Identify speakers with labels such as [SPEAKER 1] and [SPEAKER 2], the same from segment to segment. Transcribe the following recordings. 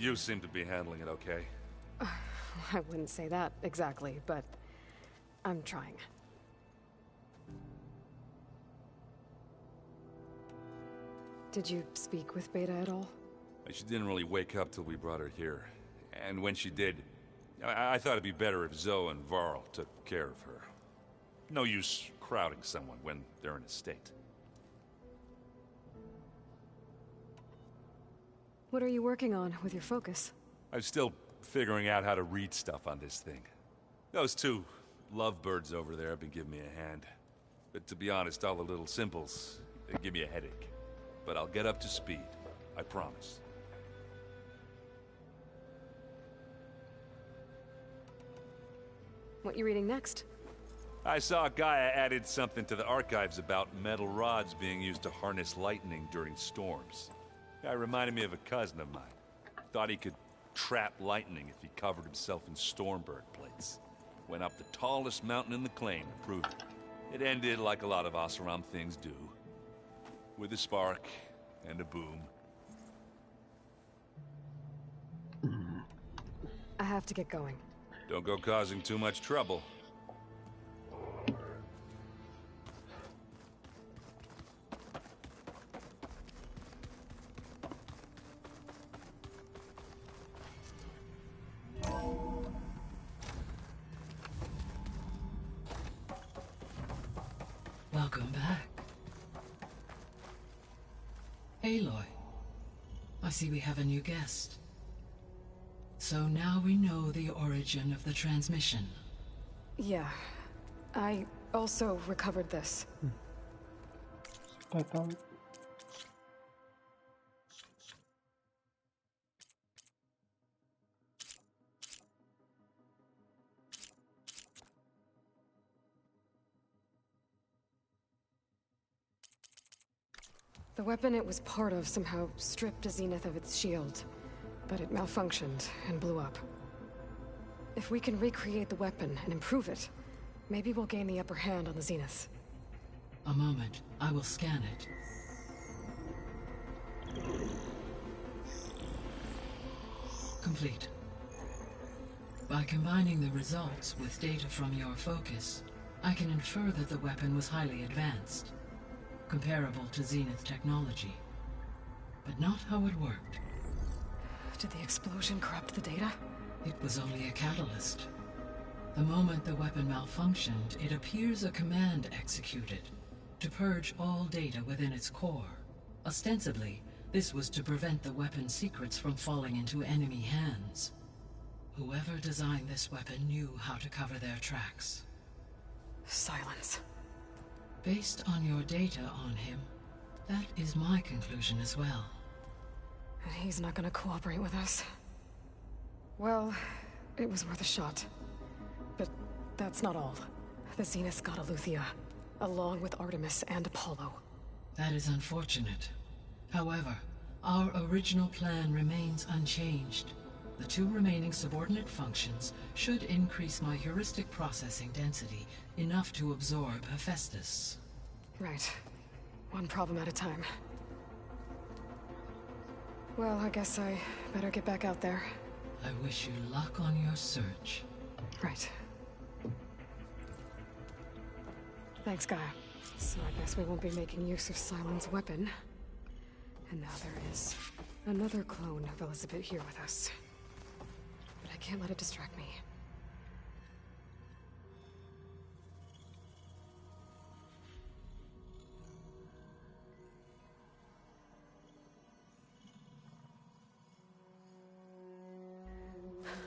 [SPEAKER 1] You seem to be handling it okay.
[SPEAKER 2] I wouldn't say that exactly, but I'm trying. Did you speak with Beta at all?
[SPEAKER 1] She didn't really wake up till we brought her here. And when she did, I thought it'd be better if Zoe and Varl took care of her. No use crowding someone when they're in a state.
[SPEAKER 2] What are you working on with your focus?
[SPEAKER 1] I'm still figuring out how to read stuff on this thing. Those two lovebirds over there have been giving me a hand. But to be honest, all the little symbols, they give me a headache. But I'll get up to speed, I promise.
[SPEAKER 2] What you reading next?
[SPEAKER 1] I saw Gaia added something to the archives about metal rods being used to harness lightning during storms. Guy reminded me of a cousin of mine. Thought he could trap lightning if he covered himself in Stormbird plates. Went up the tallest mountain in the claim to prove it. It ended like a lot of Oseram things do. With a spark and a boom.
[SPEAKER 2] I have to get going.
[SPEAKER 1] Don't go causing too much trouble.
[SPEAKER 3] Welcome back. Aloy, I see we have a new guest. So now we know the origin of the transmission.
[SPEAKER 2] Yeah. I also recovered this.
[SPEAKER 4] Sudah tahu.
[SPEAKER 2] The weapon it was part of somehow stripped Zenith of its shield, but it malfunctioned and blew up. If we can recreate the weapon and improve it, maybe we'll gain the upper hand on the Zenith.
[SPEAKER 3] A moment, I will scan it. Complete. By combining the results with data from your focus, I can infer that the weapon was highly advanced, comparable to Zenith technology, but not how it worked.
[SPEAKER 2] Did the explosion corrupt the data?
[SPEAKER 3] It was only a catalyst. The moment the weapon malfunctioned, it appears a command executed to purge all data within its core. Ostensibly, this was to prevent the weapon's secrets from falling into enemy hands. Whoever designed this weapon knew how to cover their tracks.
[SPEAKER 2] Silence.
[SPEAKER 3] Based on your data on him, that is my conclusion as well.
[SPEAKER 2] And he's not gonna cooperate with us. Well, it was worth a shot. But that's not all. The Zenith got Aletheia, along with Artemis and Apollo.
[SPEAKER 3] That is unfortunate. However, our original plan remains unchanged. The two remaining subordinate functions should increase my heuristic processing density enough to absorb Hephaestus.
[SPEAKER 2] Right. One problem at a time. Well, I guess I better get back out there.
[SPEAKER 3] I wish you luck on your search.
[SPEAKER 2] Right. Thanks, Gaia. So I guess we won't be making use of Sylens' weapon. And now there is another clone of Elizabeth here with us. But I can't let it distract me.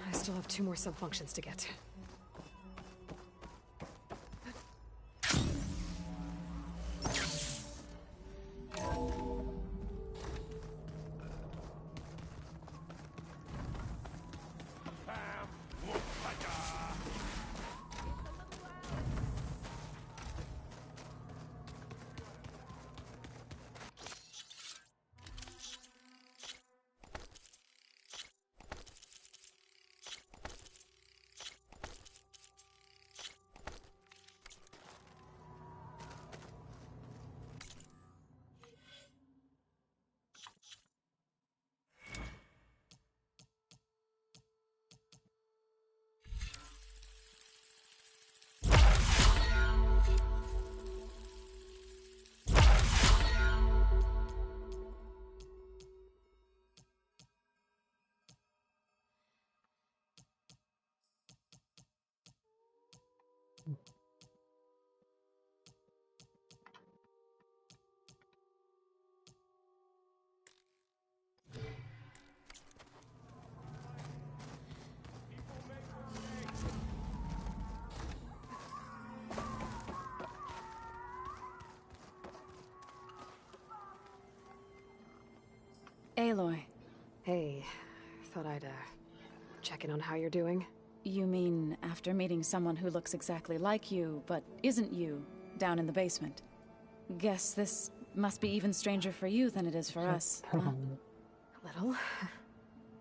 [SPEAKER 2] I still have 2 more sub-functions to get.
[SPEAKER 5] Aloy.
[SPEAKER 2] Hey, thought I'd, check in on how you're doing.
[SPEAKER 5] You mean after meeting someone who looks exactly like you, but isn't you, down in the basement? Guess this must be even stranger for you than it is for us, huh?
[SPEAKER 2] A little.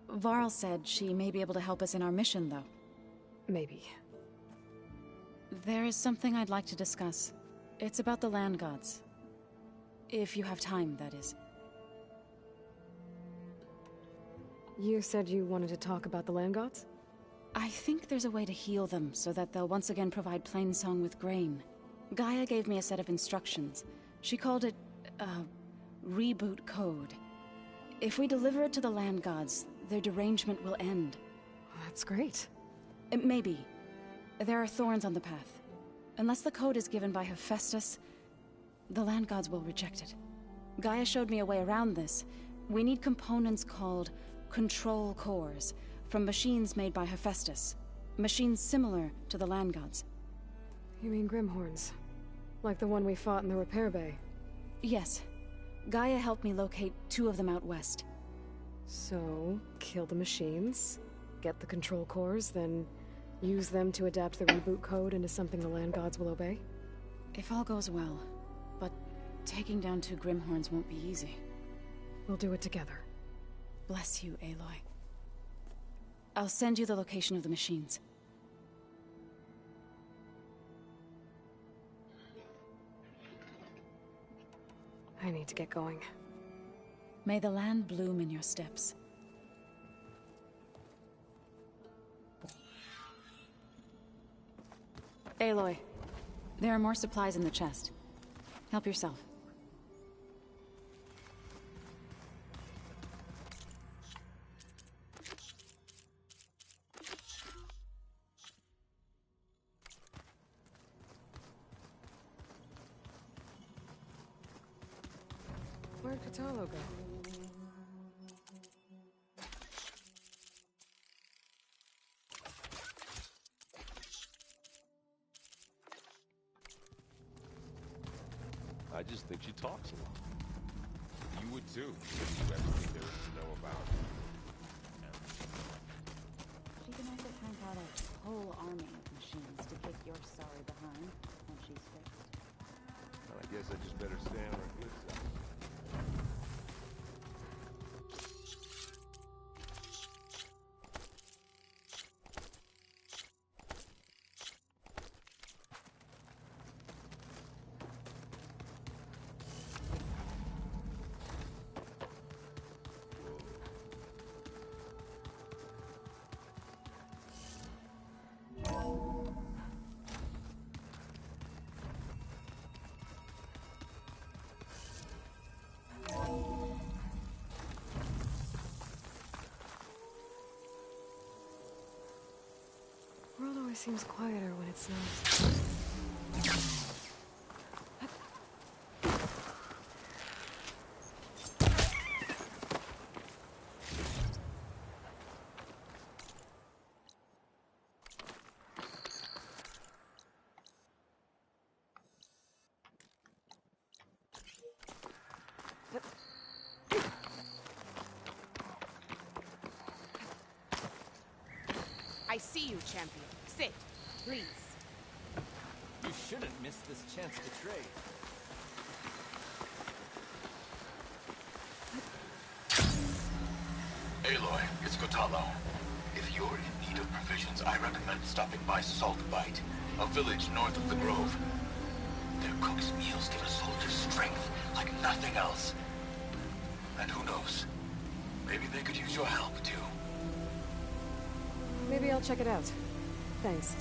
[SPEAKER 5] Varl said she may be able to help us in our mission, though.
[SPEAKER 2] Maybe.
[SPEAKER 5] There is something I'd like to discuss. It's about the land gods. If you have time, that is.
[SPEAKER 2] You said you wanted to talk about the land gods?
[SPEAKER 5] I think there's a way to heal them so that they'll once again provide Plainsong with grain. Gaia gave me a set of instructions. She called it, reboot code. If we deliver it to the land gods, their derangement will end.
[SPEAKER 2] That's great.
[SPEAKER 5] Maybe. There are thorns on the path. Unless the code is given by Hephaestus, the land gods will reject it. Gaia showed me a way around this. We need components called control cores, from machines made by Hephaestus. Machines similar to the land gods.
[SPEAKER 2] You mean Grimhorns? Like the one we fought in the repair bay?
[SPEAKER 5] Yes. Gaia helped me locate 2 of them out west.
[SPEAKER 2] So, kill the machines, get the control cores, then use them to adapt the reboot code into something the land gods will obey?
[SPEAKER 5] If all goes well. But taking down 2 Grimhorns won't be easy.
[SPEAKER 2] We'll do it together.
[SPEAKER 5] Bless you, Aloy. I'll send you the location of the machines.
[SPEAKER 2] I need to get going.
[SPEAKER 5] May the land bloom in your steps. Aloy, there are more supplies in the chest. Help yourself.
[SPEAKER 2] Where'd Katalo go?
[SPEAKER 6] I just think she talks a lot. You would too, if you knew everything there is to know about her.
[SPEAKER 5] She can also crank out a whole army of machines to kick your sorry behind when she's fixed.
[SPEAKER 6] Well, I guess I just better stay on her good side.
[SPEAKER 2] World always seems quieter when it snows.
[SPEAKER 7] I see you, champion. Sit, please.
[SPEAKER 8] You shouldn't miss this chance to trade.
[SPEAKER 9] Aloy, it's Kotalo. If you're in need of provisions, I recommend stopping by Saltbite, a village north of the Grove. Their cook's meals give a soldier strength like nothing else. And who knows, maybe they could use your help, too.
[SPEAKER 2] Maybe I'll check it out. Thanks.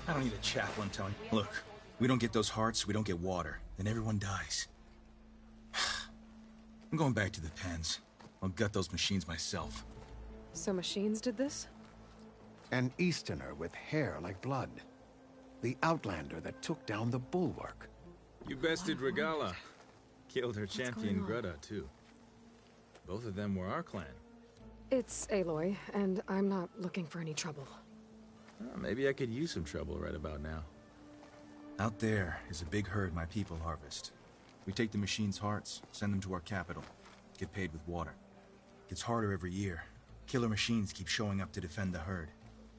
[SPEAKER 10] I don't need a chaplain telling me. Look, we don't get those hearts, we don't get water, then everyone dies. I'm going back to the pens. I'll gut those machines myself.
[SPEAKER 2] So machines did this?
[SPEAKER 11] An Easterner with hair like blood. The Outlander that took down the Bulwark.
[SPEAKER 12] You bested Regala. Killed her champion Greta, too. Both of them were our clan.
[SPEAKER 2] It's Aloy, and I'm not looking for any trouble.
[SPEAKER 12] Maybe I could use some trouble right about now.
[SPEAKER 10] Out there is a big herd my people harvest. We take the machines' hearts, send them to our capital, get paid with water. Gets harder every year. Killer machines keep showing up to defend the herd.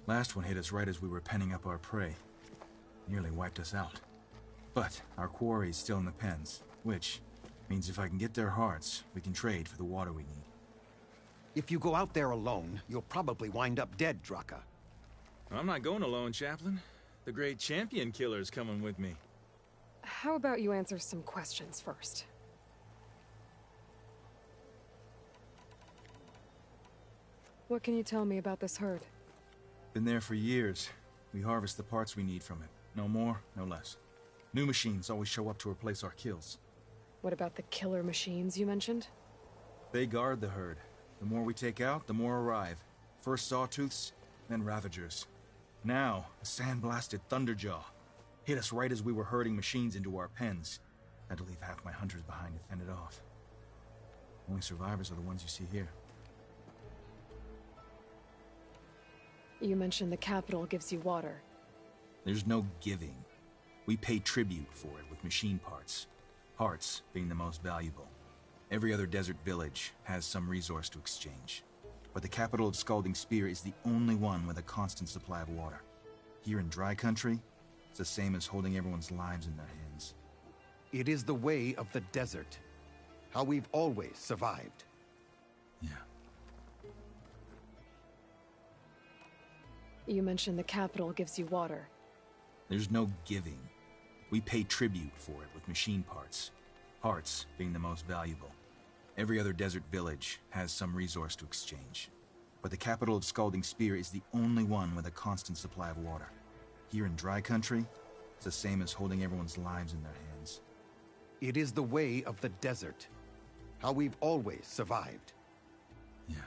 [SPEAKER 10] Last one hit us right as we were penning up our prey. Nearly wiped us out. But our quarry is still in the pens, which means if I can get their hearts, we can trade for the water we need.
[SPEAKER 11] If you go out there alone, you'll probably wind up dead, Draka.
[SPEAKER 12] I'm not going alone, Chaplain. The great champion killer's coming with me.
[SPEAKER 2] How about you answer some questions first? What can you tell me about this herd?
[SPEAKER 10] Been there for years. We harvest the parts we need from it. No more, no less. New machines always show up to replace our kills.
[SPEAKER 2] What about the killer machines you mentioned?
[SPEAKER 10] They guard the herd. The more we take out, the more arrive. First sawtooths, then ravagers. Now, a sand-blasted thunderjaw. Hit us right as we were herding machines into our pens. Had to leave half my hunters behind to fend it off. Only survivors are the ones you see here.
[SPEAKER 2] You mentioned the capital gives you water.
[SPEAKER 10] There's no giving. We pay tribute for it with machine parts. Hearts being the most valuable. Every other desert village has some resource to exchange. But the capital of Scalding Spear is the only one with a constant supply of water. Here in dry country, it's the same as holding everyone's lives in their hands.
[SPEAKER 11] It is the way of the desert. How we've always survived.
[SPEAKER 10] Yeah.
[SPEAKER 2] You mentioned the capital gives you water.
[SPEAKER 10] There's no giving. We pay tribute for it with machine parts. Hearts being the most valuable. Every other desert village has some resource to exchange. But the capital of Scalding Spear is the only one with a constant supply of water. Here in dry country, it's the same as holding everyone's lives in their hands.
[SPEAKER 11] It is the way of the desert. How we've always survived.
[SPEAKER 10] Yeah.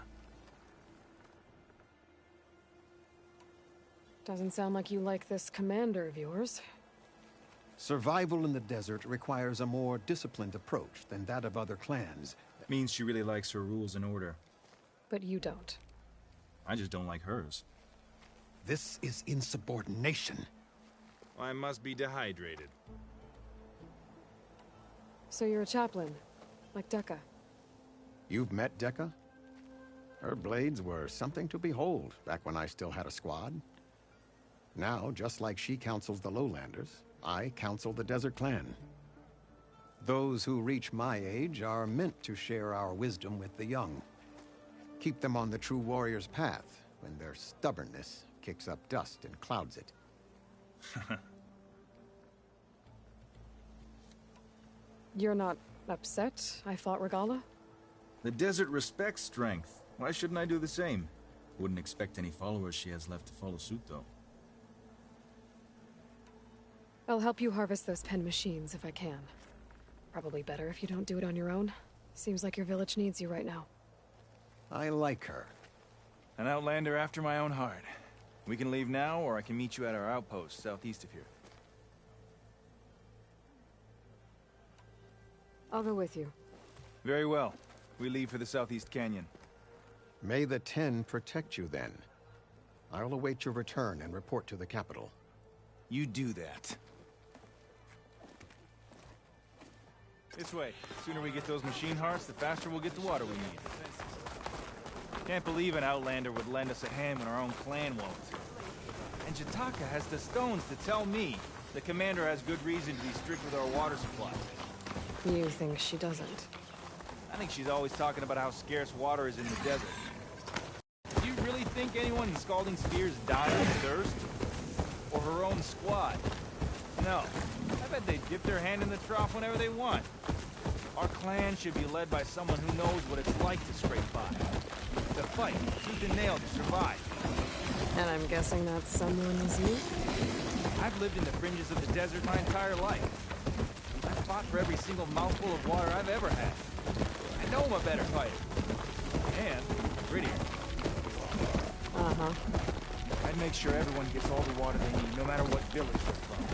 [SPEAKER 2] Doesn't sound like you like this commander of yours.
[SPEAKER 11] Survival in the desert requires a more disciplined approach than that of other clans.
[SPEAKER 10] That means she really likes her rules and order.
[SPEAKER 2] But you don't.
[SPEAKER 10] I just don't like hers.
[SPEAKER 11] This is insubordination.
[SPEAKER 12] I must be dehydrated.
[SPEAKER 2] So you're a chaplain, like Dekka.
[SPEAKER 11] You've met Dekka? Her blades were something to behold back when I still had a squad. Now, just like she counsels the Lowlanders, I counsel the Desert Clan. Those who reach my age are meant to share our wisdom with the young. Keep them on the true warrior's path when their stubbornness kicks up dust and clouds it.
[SPEAKER 2] You're not upset I fought Regala?
[SPEAKER 10] The desert respects strength. Why shouldn't I do the same? Wouldn't expect any followers she has left to follow suit, though.
[SPEAKER 2] I'll help you harvest those pen machines if I can. Probably better if you don't do it on your own. Seems like your village needs you right now.
[SPEAKER 11] I like her.
[SPEAKER 12] An outlander after my own heart. We can leave now, or I can meet you at our outpost southeast of here.
[SPEAKER 2] I'll go with you.
[SPEAKER 12] Very well. We leave for the southeast canyon.
[SPEAKER 11] May the Ten protect you then. I'll await your return and report to the capital.
[SPEAKER 12] You do that. This way. The sooner we get those machine hearts, the faster we'll get the water we need. Can't believe an outlander would lend us a hand when our own clan won't. And Jataka has the stones to tell me the commander has good reason to be strict with our water supply.
[SPEAKER 2] You think she doesn't?
[SPEAKER 12] I think she's always talking about how scarce water is in the desert. Do you really think anyone in Scalding Spear's dying of thirst? Or her own squad? No. I bet they dip their hand in the trough whenever they want. Our clan should be led by someone who knows what it's like to scrape by. To fight, tooth and nail to survive.
[SPEAKER 2] And I'm guessing that someone is you?
[SPEAKER 12] I've lived in the fringes of the desert my entire life. I've fought for every single mouthful of water I've ever had. I know I'm a better fighter. And prettier.
[SPEAKER 2] Uh-huh.
[SPEAKER 12] I'd make sure everyone gets all the water they need, no matter what village they're from.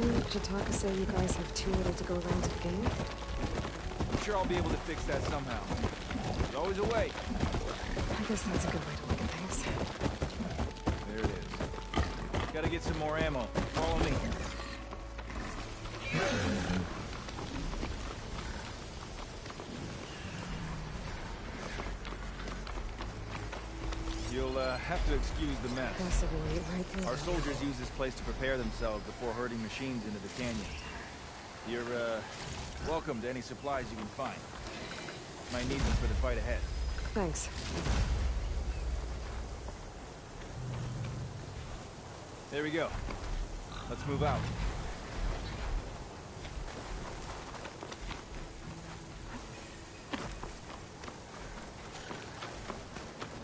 [SPEAKER 2] Didn't Jataka say you guys have too little to go around to begin with?
[SPEAKER 12] I'm sure I'll be able to fix that somehow. There's always a way.
[SPEAKER 2] I guess that's a good way to look at things.
[SPEAKER 12] There it is. Gotta get some more ammo. Follow me. You'll have to excuse the mess.
[SPEAKER 2] Possibly right through.
[SPEAKER 12] Our soldiers use this place to prepare themselves before herding machines into the canyon. You're welcome to any supplies you can find. Might need them for the fight ahead.
[SPEAKER 2] Thanks.
[SPEAKER 12] There we go. Let's move out.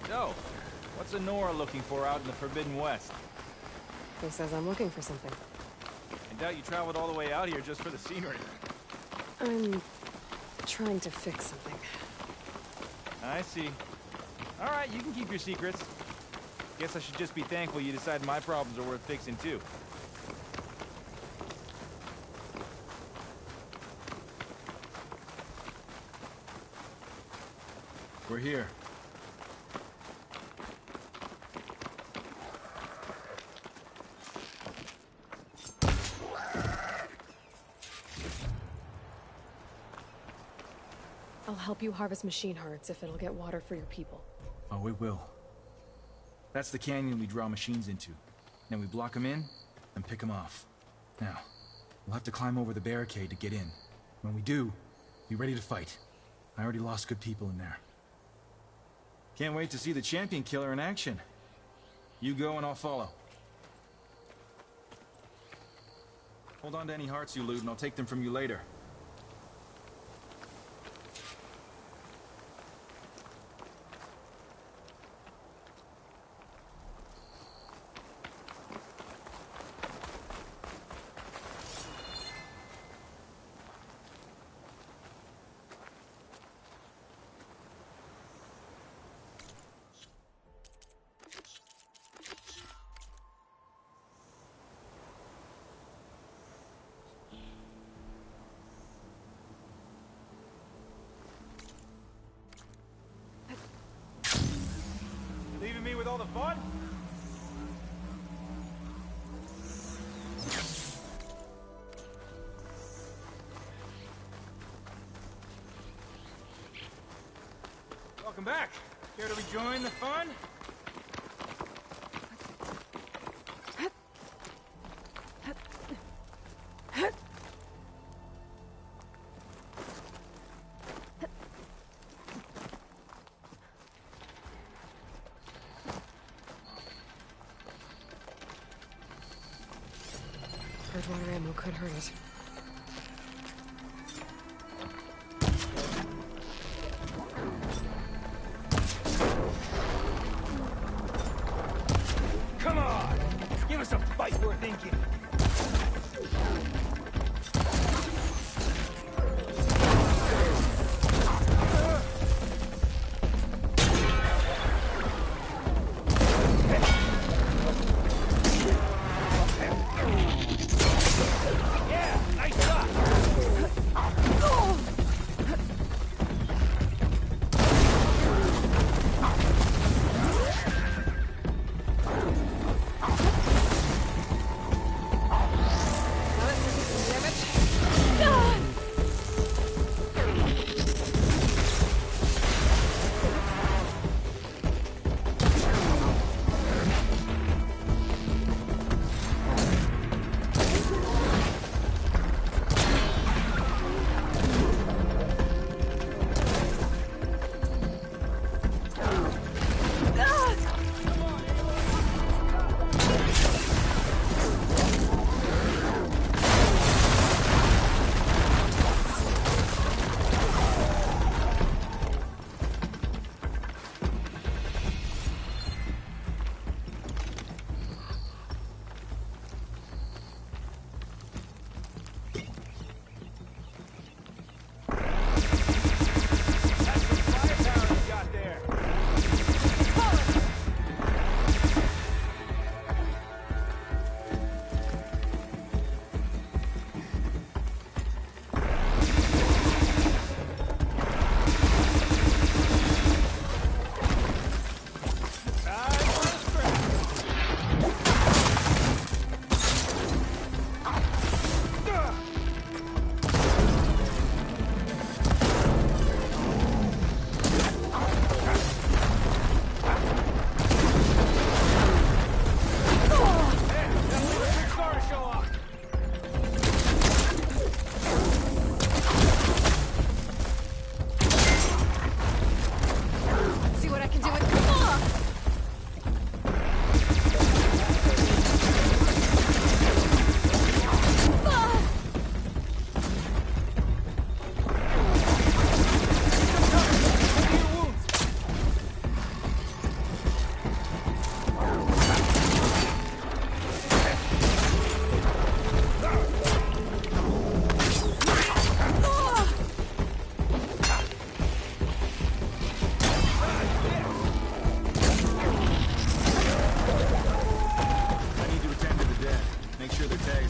[SPEAKER 12] So, what's Honora looking for out in the Forbidden West?
[SPEAKER 2] Who says I'm looking for something?
[SPEAKER 12] I doubt you traveled all the way out here just for the scenery.
[SPEAKER 2] I'm trying to fix something.
[SPEAKER 12] I see. All right, you can keep your secrets. Guess I should just be thankful you decided my problems are worth fixing too.
[SPEAKER 10] We're here.
[SPEAKER 2] I'll help you harvest machine hearts if it'll get water for your people.
[SPEAKER 10] Oh, it will. That's the canyon we draw machines into. Then we block them in, and pick them off. Now, we'll have to climb over the barricade to get in. When we do, be ready to fight. I already lost good people in there. Can't wait to see the champion killer in action. You go and I'll follow. Hold on to any hearts you loot and I'll take them from you later.
[SPEAKER 12] Leaving me with all the fun? Welcome back. Care to rejoin the fun?
[SPEAKER 2] Water ammo could hurt us.
[SPEAKER 12] Come on! Give us a fight worth thinking!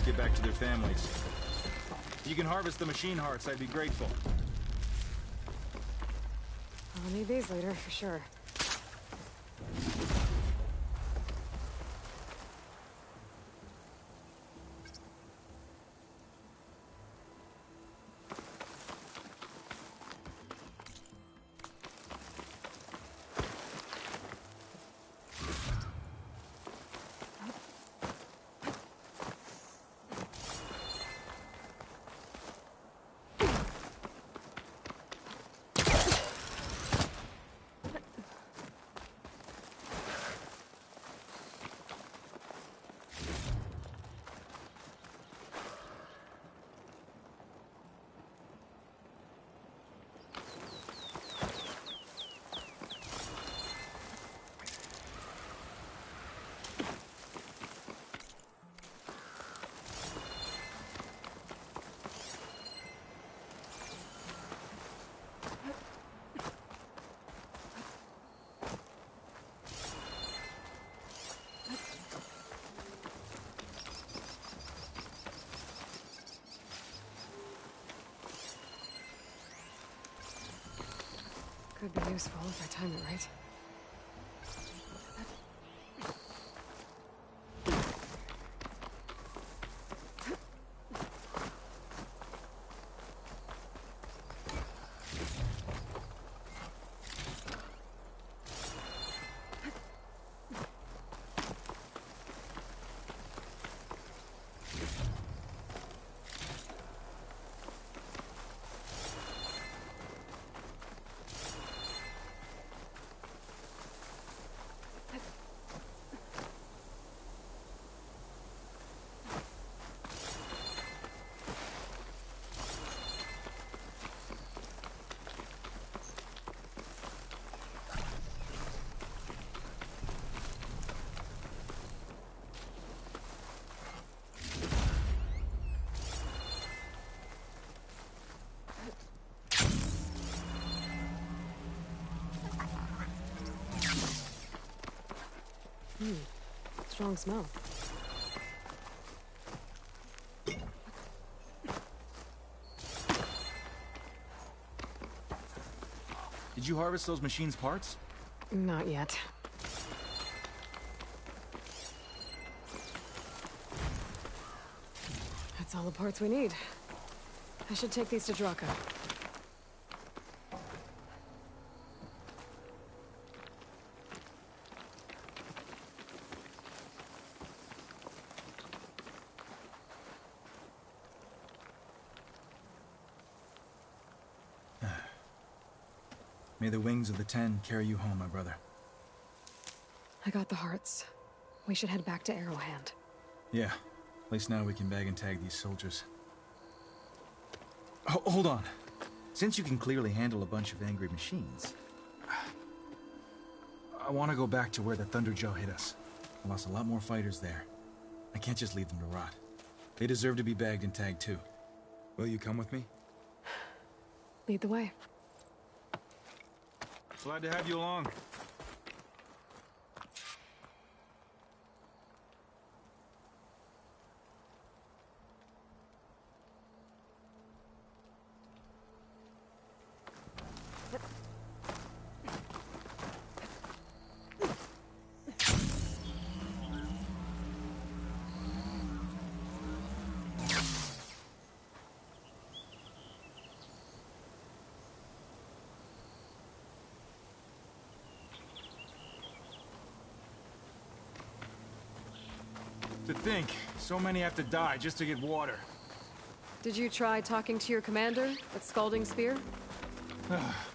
[SPEAKER 10] machines get back to their families. If you can harvest the machine hearts, I'd be grateful.
[SPEAKER 2] I'll need these later, for sure. Could be useful if I time it right. Strong smell.
[SPEAKER 10] Did you harvest those machines' parts?
[SPEAKER 2] Not yet. That's all the parts we need. I should take these to Draka.
[SPEAKER 10] May the wings of the Ten carry you home, my brother.
[SPEAKER 2] I got the hearts. We should head back to Arrowhand.
[SPEAKER 10] Yeah. At least now we can bag and tag these soldiers. Hold on. Since you can clearly handle a bunch of angry machines, I want to go back to where the Thunderjaw hit us. I lost a lot more fighters there. I can't just leave them to rot. They deserve to be bagged and tagged too. Will you come with me?
[SPEAKER 2] Lead the way.
[SPEAKER 10] Glad to have you along. To think, so many have to die just to get water.
[SPEAKER 2] Did you try talking to your commander at Scalding Spear?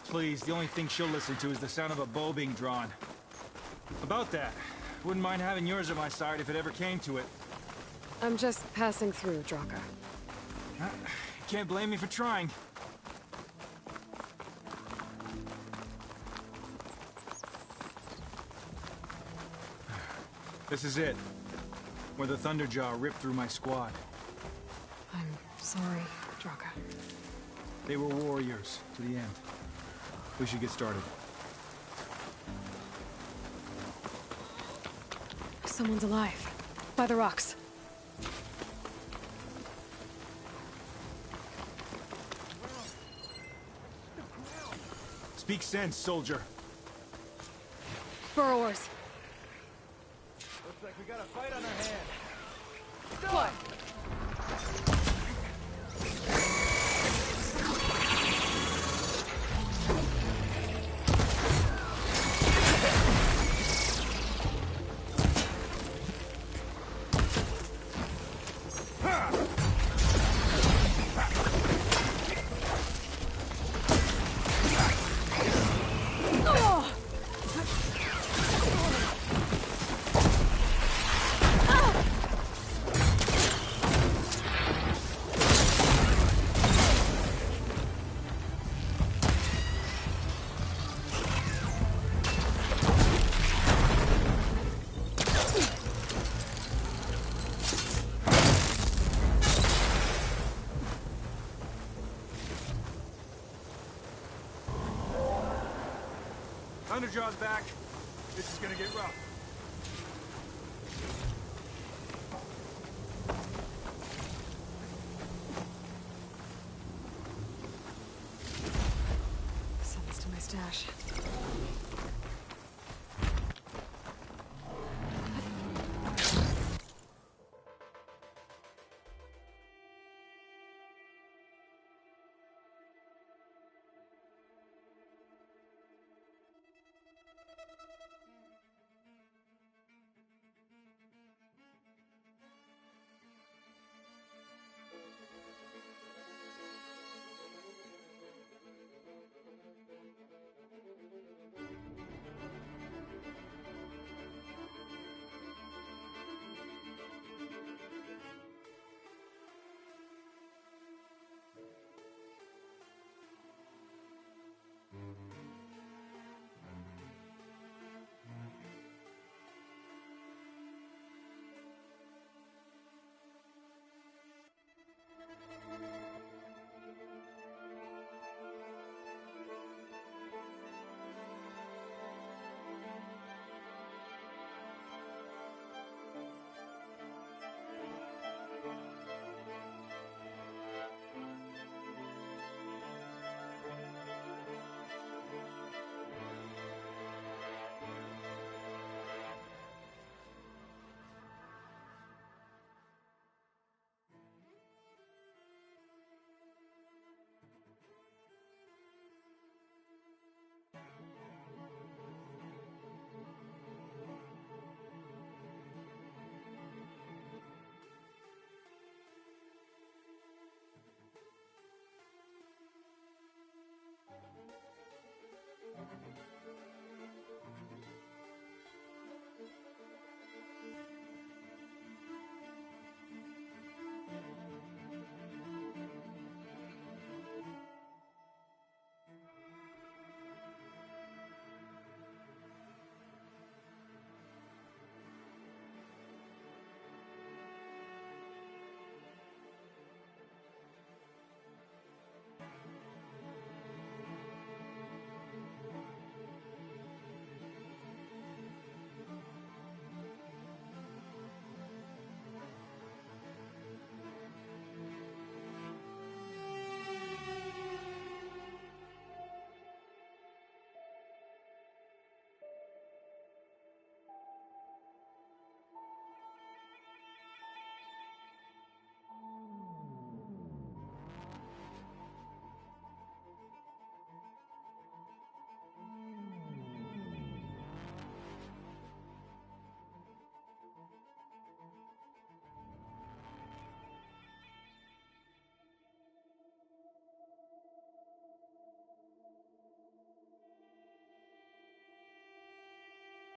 [SPEAKER 10] Please, the only thing she'll listen to is the sound of a bow being drawn. About that, wouldn't mind having yours at my side if it ever came to it.
[SPEAKER 2] I'm just passing through, Draka.
[SPEAKER 10] Can't blame me for trying. This is it. Where the Thunderjaw ripped through my squad.
[SPEAKER 2] I'm sorry, Draka.
[SPEAKER 10] They were warriors to the end. We should get started.
[SPEAKER 2] Someone's alive. By the rocks.
[SPEAKER 10] Speak sense, soldier.
[SPEAKER 2] Burrowers.
[SPEAKER 12] Looks like we got a fight on our hands.
[SPEAKER 2] What?
[SPEAKER 10] Underjaw's back. This is gonna get rough.
[SPEAKER 2] Send this to my stash.